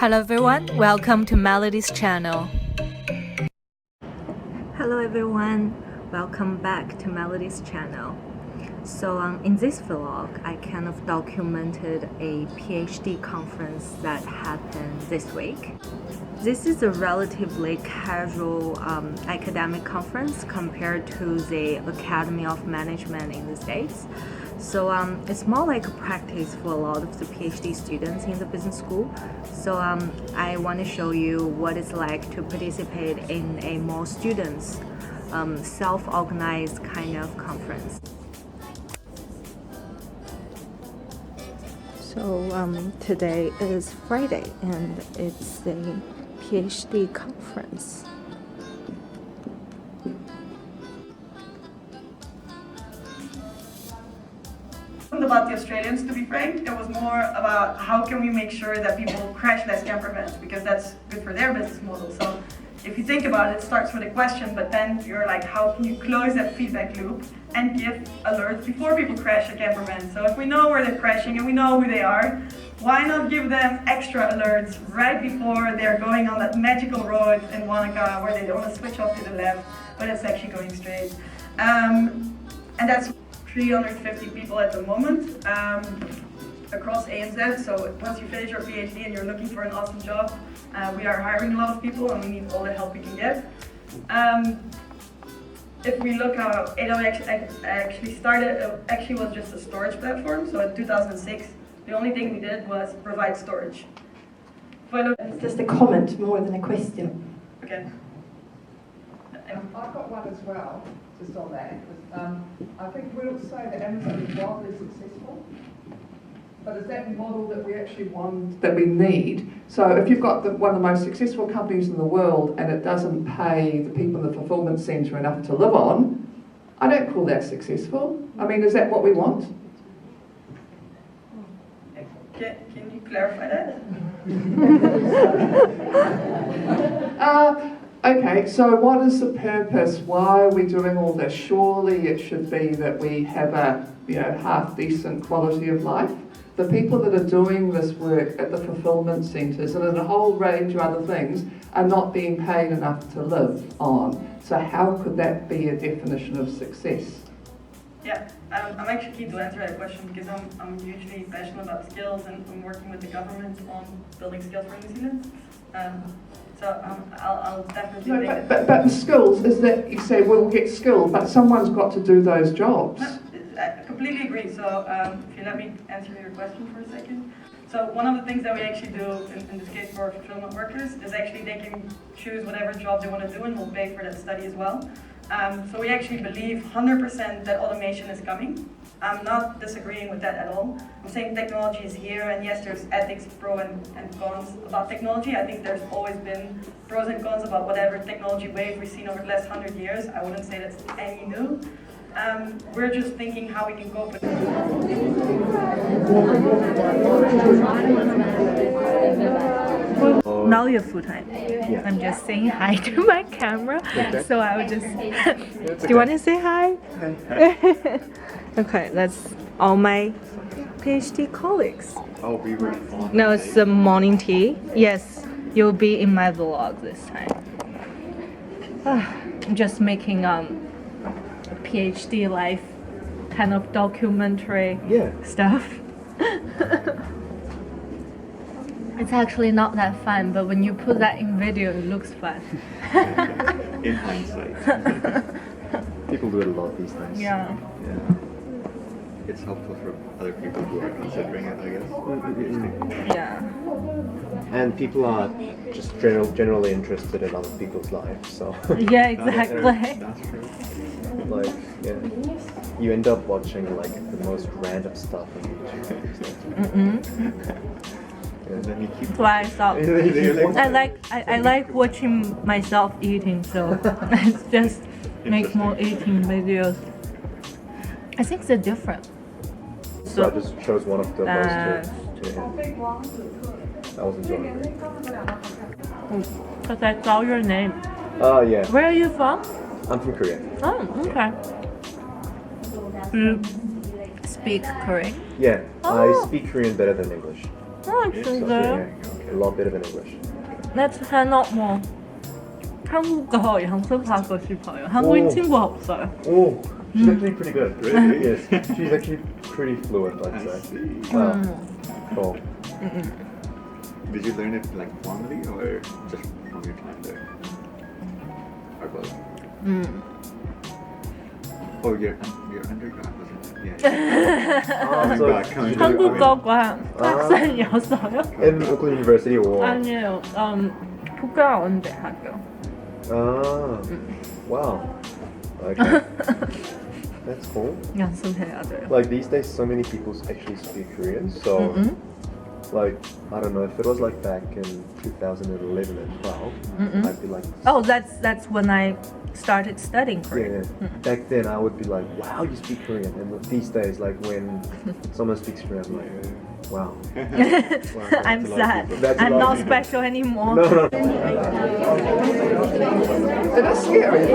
Hello everyone, welcome to Melody's channel. Hello everyone, welcome back to Melody's channel. So in this vlog, I kind of documented a PhD conference that happened this week. This is a relatively casual academic conference compared to the Academy of Management in the States. So it's more like a practice for a lot of the PhD students in the business school. So I want to show you what it's like to participate in a more students self-organized kind of conference. So today is Friday and it's a PhD conference. About the Australians, to be frank, it was more about how can we make sure that people crash less camper vans, because that's good for their business model. So if you think about it, it starts with a question, but then you're like, how can you close that feedback loop and give alerts before people crash a camper van? So if we know where they're crashing and we know who they are, why not give them extra alerts right before they're going on that magical road in Wanaka where they don't want to switch off to the left, but it's actually going straight. And that's 350 people at the moment across ANZ. So once you finish your PhD and you're looking for an awesome job, we are hiring a lot of people and we need all the help we can get. If we look how AWS actually started, it actually was just a storage platform. So in 2006, the only thing we did was provide storage. It's just a comment more than a question. Okay. I've got one as well, just on that. I think we would say that Amazon is wildly successful, but is that the model that we actually want, that we need? So if you've got one of the most successful companies in the world and it doesn't pay the people in the fulfillment centre enough to live on, I don't call that successful. I mean, is that what we want? Can you clarify that? Okay, so what is the purpose? Why are we doing all this? Surely it should be that we have a half decent quality of life. The people that are doing this work at the fulfillment centres and in a whole range of other things are not being paid enough to live on. So how could that be a definition of success? Yeah, I'm actually keen to answer that question because I'm hugely passionate about skills and I'm working with the government on building skills for New Zealand. So I'll definitely no, but the skills is that you say, well, we'll get skilled, but someone's got to do those jobs. No, I completely agree. So if you let me answer your question for a second. So one of the things that we actually do in this case for fulfillment workers is actually they can choose whatever job they want to do and we'll pay for that study as well. So we actually believe 100% that automation is coming. I'm not disagreeing with that at all. I'm saying technology is here, and yes, there's ethics, pro and cons about technology. I think there's always been pros and cons about whatever technology wave we've seen over the last 100 years. I wouldn't say that's any new. We're just thinking how we can cope with it. Now you're full time. Yeah. I'm just saying hi to my camera. Okay. So I would just. Do you want to say hi? Hi. Okay, that's all my PhD colleagues. Oh, we were fun. No, it's the morning tea. Yes, you'll be in my vlog this time. I'm just making PhD life kind of documentary stuff. It's actually not that fun, but when you put that in video, it looks fun. In hindsight. People do it a lot these days. Yeah. It's helpful for other people who are considering it, I guess. Yeah. And people are just generally interested in other people's lives, so. Yeah, exactly. That's true. Like, yeah, you end up watching like the most random stuff on YouTube. And then you keep. That's why I thought I like watching myself eating, so let's just make more eating videos. I think they're different. So I just chose one of the most to I was enjoying it. Because I saw your name. Oh yeah. Where are you from? I'm from Korea. Oh, okay. You speak Korean? Yeah, Oh. I speak Korean better than English. Oh, actually, So, good. yeah, okay. a lot better than English. Let's hang out more. 한국어 연습하고 싶어요. 한국인 오. 친구 없어요. Oh, she's actually pretty good. Really? Yes, she's actually pretty fluent, I'd I say. see. Cool. Did you learn it like formally or just from your time there? Or both? Oh, your undergrad wasn't it? Yeah. So coming back. 한국어과 학생이었어요? in Oakland University or? 아니에요. 부끄러운 대학교. Wow. Okay. That's cool. 연습해야 돼요. Like these days, so many people actually speak Korean. So, like, I don't know if it was like back in 2011 and 12, I'd be like, Oh, that's when I started studying Korean. yeah. Back then, I would be like, wow, you speak Korean. And these days, like when someone speaks Korean, I'm like, wow. I'm sad. That's a I'm lot not of people. special anymore. No. That's scary.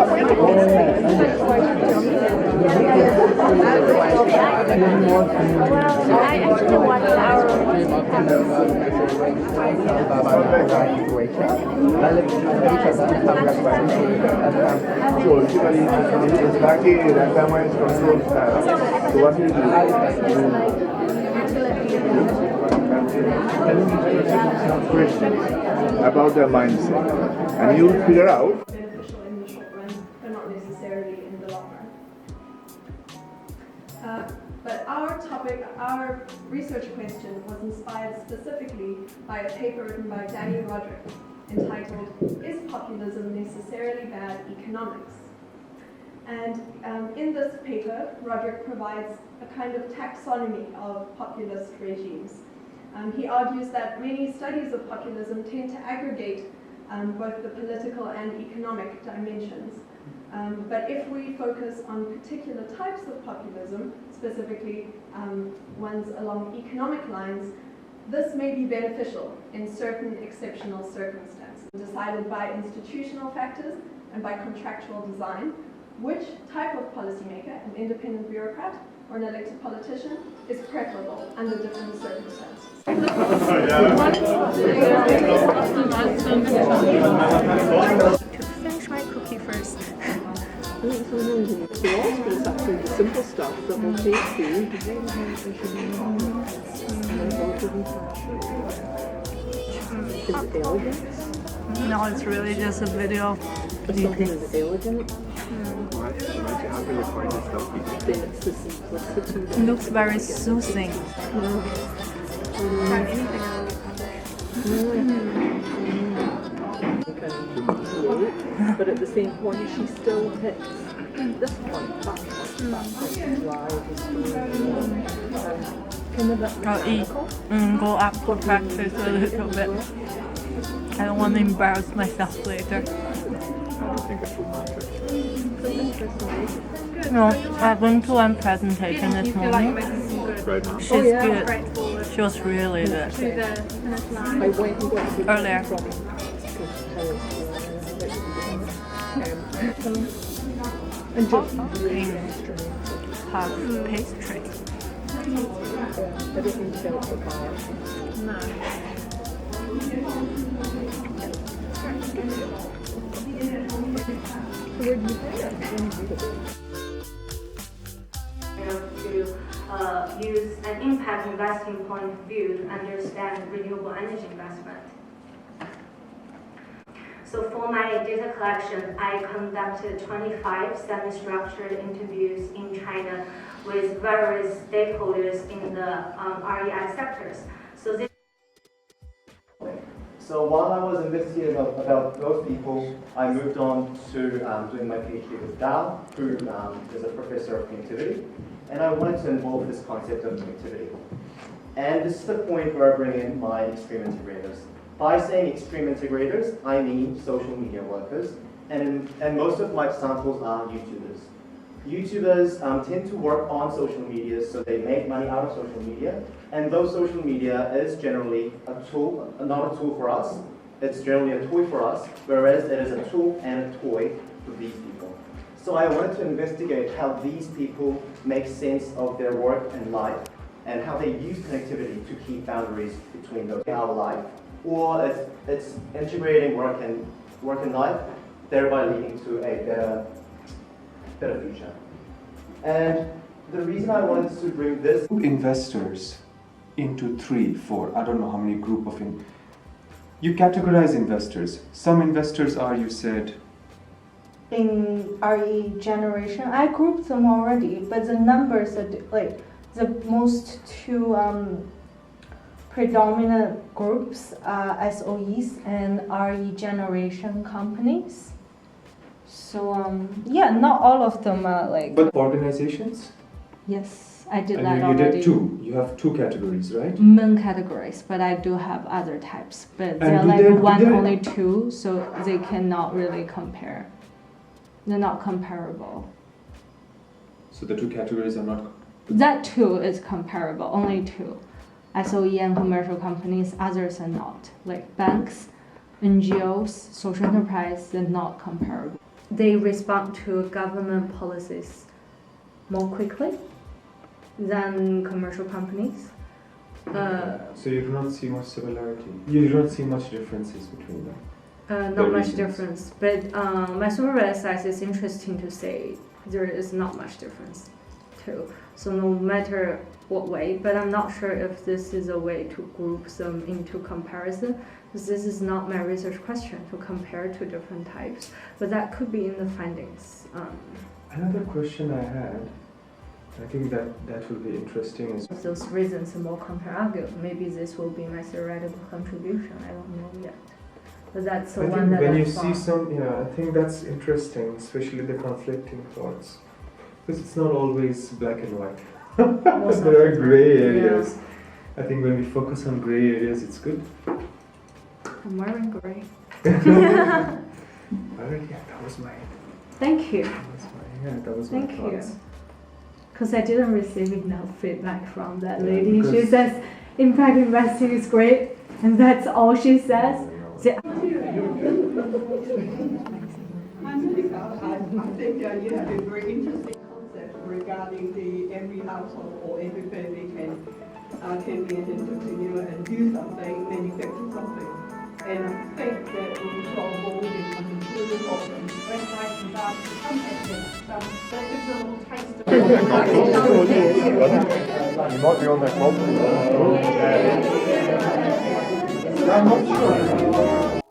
Well, I actually watched our About their mindset, and you'll figure out. beneficial in the short run, but not necessarily in the long run. But our topic, our research question was inspired specifically by a paper written by Danny Roderick entitled, "Is Populism Necessarily Bad Economics?" And in this paper, Roderick provides a kind of taxonomy of populist regimes. He argues that many studies of populism tend to aggregate both the political and economic dimensions. But if we focus on particular types of populism, specifically ones along economic lines, this may be beneficial in certain exceptional circumstances, decided by institutional factors and by contractual design. Which type of policymaker, an independent bureaucrat or an elected politician, is preferable under different circumstances? Finish my cookie first. It's actually the simple stuff that will take you. Is it elegant? No, it's really just a video of Something is elegant, Imagine having recorded yourself. then it's the simplicity. it looks very soothing. But at the same point, she still hits this point, that point, drive the story. Kind of a I'll eat and go up for practice a little bit. I don't want to embarrass myself later. I don't think it's too much. No, I went to one presentation this morning. Right now. She's good. She was really good. I went and got the Earlier. and just Half pastry. I didn't feel the bar. Where do you think to use an impact investing point of view to understand renewable energy investment. So for my data collection, I conducted 25 semi-structured interviews in China with various stakeholders in the REI sectors. So while I was investigating about those people, I moved on to doing my PhD with Dao, who is a professor of connectivity, and I wanted to involve this concept of connectivity. And this is the point where I bring in my extreme integrators. By saying extreme integrators, I mean social media workers, and most of my examples are YouTubers. YouTubers tend to work on social media, so they make money out of social media, and though social media is generally a tool, not a tool for us, it's generally a toy for us, whereas it is a tool and a toy for these people. So I wanted to investigate how these people make sense of their work and life, and how they use connectivity to keep boundaries between those in our life or it's integrating work and life, thereby leading to a better future. And the reason I wanted to bring this investors into 3, 4, I don't know how many group of you categorize investors. Some investors are, you said, in RE generation, I grouped them already, but the numbers are like the most two predominant groups are SOEs and RE generation companies. So yeah, not all of them are like. But organizations? Yes, I did And that you already. did 2. You have 2 categories, right? Main categories, but I do have other types. But they're do like they- one do they- only 2, so they cannot really compare. They're not comparable. So the 2 categories are not. That 2 is comparable, only 2. SOE and commercial companies, others are not. Like banks, NGOs, social enterprise, they're not comparable. They respond to government policies more quickly than commercial companies. So you do not see much similarity. You do not see much differences between them. Not The much reasons. difference, but my summary size is interesting to say there is not much difference too. So no matter what way, but I'm not sure if this is a way to group them into comparison, because this is not my research question to compare 2 different types, but that could be in the findings. Another question I had, I think that will be interesting is. If those reasons are more comparable, maybe this will be my theoretical contribution. I don't know yet. But that's the I one think that when I you found. see some, yeah, I think that's interesting, especially the conflicting thoughts, because it's not always black and white. Most of There are the time, gray yeah. areas. I think when we focus on gray areas, it's good. I'm wearing gray. Alright, yeah, that was my Thank you. Thank Thank my you. thoughts. Because I didn't receive enough feedback from that Yeah, lady. She because- says impact investing is great, and that's all she says. I think you have a very interesting concept regarding the every household or every family can be an entrepreneur and do something, manufacture something. And I think that we solve all these unclear problems. You might be on that I'm not sure.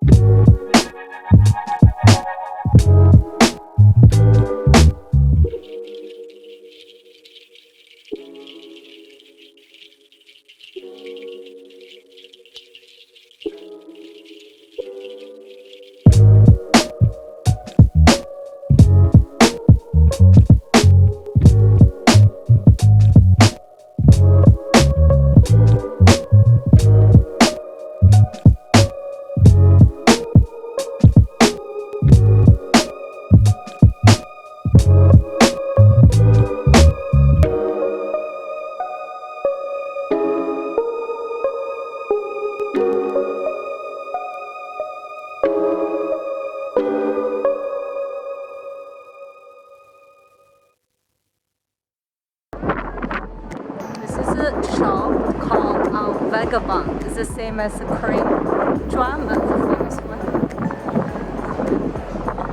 Vagabond is the same as the Korean drama, the famous one.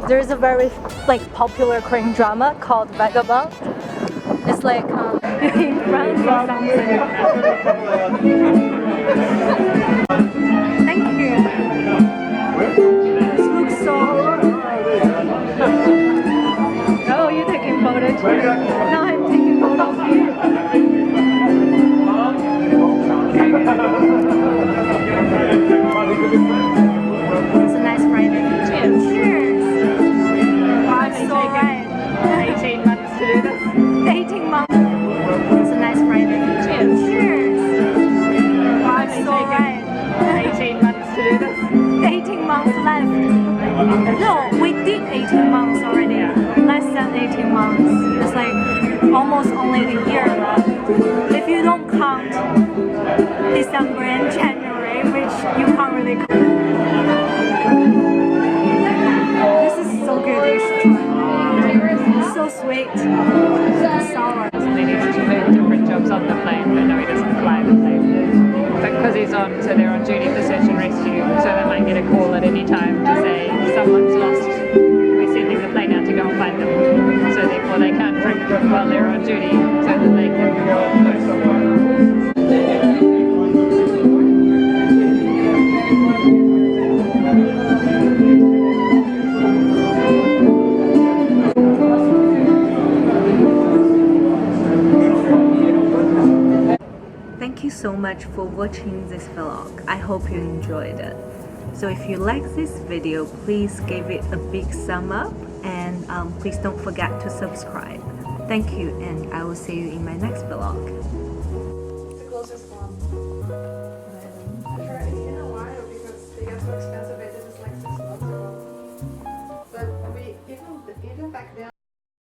There's a very popular Korean drama called Vagabond. It's like in France or something. Thank you. This looks so. Oh, you're taking photos too. Now I'm taking photos of you. It's a nice Friday. Cheers. Cheers. I'm so right. 18 months to do this. 18 months. It's a nice Friday. Cheers. Cheers. I'm so right. 18 months to do this. 18 months left. No, we did 18 months already. Less than 18 months. It's like almost only a year left. If you don't count December and January, which you can't really count. This is so good, you should try. So sweet. Sour. They need to do different jobs on the plane, but no, he doesn't fly the plane. But because he's on, so they're on duty for search and rescue, any time to say someone's lost, we're sending the plane out to go and find them. So therefore they can't drink while they're on duty, so that they can go somewhere. Thank you so much for watching this vlog. I hope you enjoyed it. So if you like this video, please give it a big thumb up and please don't forget to subscribe. Thank you, and I will see you in my next vlog. The closest one. Sure, it's been a while because they got so expensive. I did this like 6 months ago. But even back then,